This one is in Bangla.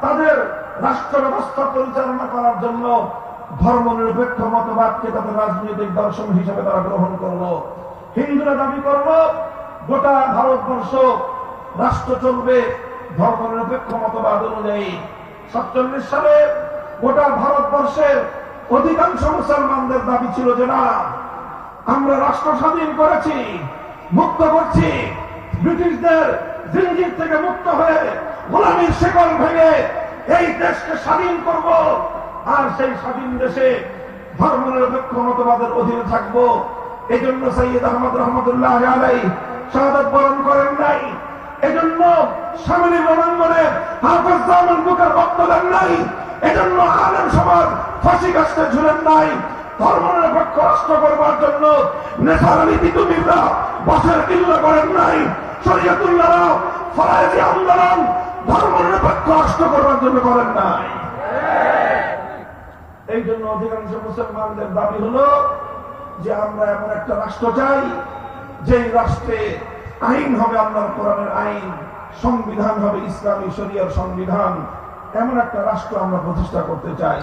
তাদের রাষ্ট্র ব্যবস্থা পরিচালনা করার জন্য ধর্মনিরপেক্ষ মতবাদকে তাদের রাজনৈতিক দর্শন হিসেবে তারা গ্রহণ করলো। হিন্দুরা দাবি করলো গোটা ভারতবর্ষ রাষ্ট্র চলবে ধর্মনিরপেক্ষ মতবাদ অনুযায়ী। 47 সালে গোটা ভারতবর্ষের অধিকাংশ মুসলমানদের দাবি ছিল যে না, আমরা রাষ্ট্র স্বাধীন করেছি, মুক্ত করছি, ব্রিটিশদের জিঞ্জির থেকে মুক্ত হয়ে গোলামীর শেকল ভেঙে এই দেশকে স্বাধীন করব, আর সেই স্বাধীন দেশে ধর্মনিরপেক্ষ মতবাদের অধীনে থাকবো। এজন্য সৈয়দ আহমদ রহমতুল্লাহ আলাইহি শাহাদাত বরণ করেন নাই, এজন্য সামনে রণাঙ্গনে হাফেজ জামান বুকের রক্ত দেন নাই, এজন্য আলেম সমাজ ফাঁসি কাস্তে ঝুলেন নাই। ধর্মনিরপেক্ষ রাষ্ট্র করবার জন্য নেসার আলী তিতুমিররা বসের কিল্লা করেন নাই, শরীয়তুল্লাহরা ফরায়েজি আন্দোলন ধর্মনিরপেক্ষ রাষ্ট্র করবার জন্য করেন নাই। এই জন্য অধিকাংশ মুসলমানদের দাবি হলো যে আমরা এমন একটা রাষ্ট্র চাই যে রাষ্ট্রে আইন হবে আল্লাহর কোরআনের আইন, সংবিধান হবে ইসলামী শরিয়ার সংবিধান। এমন একটা রাষ্ট্র আমরা প্রতিষ্ঠা করতে চাই।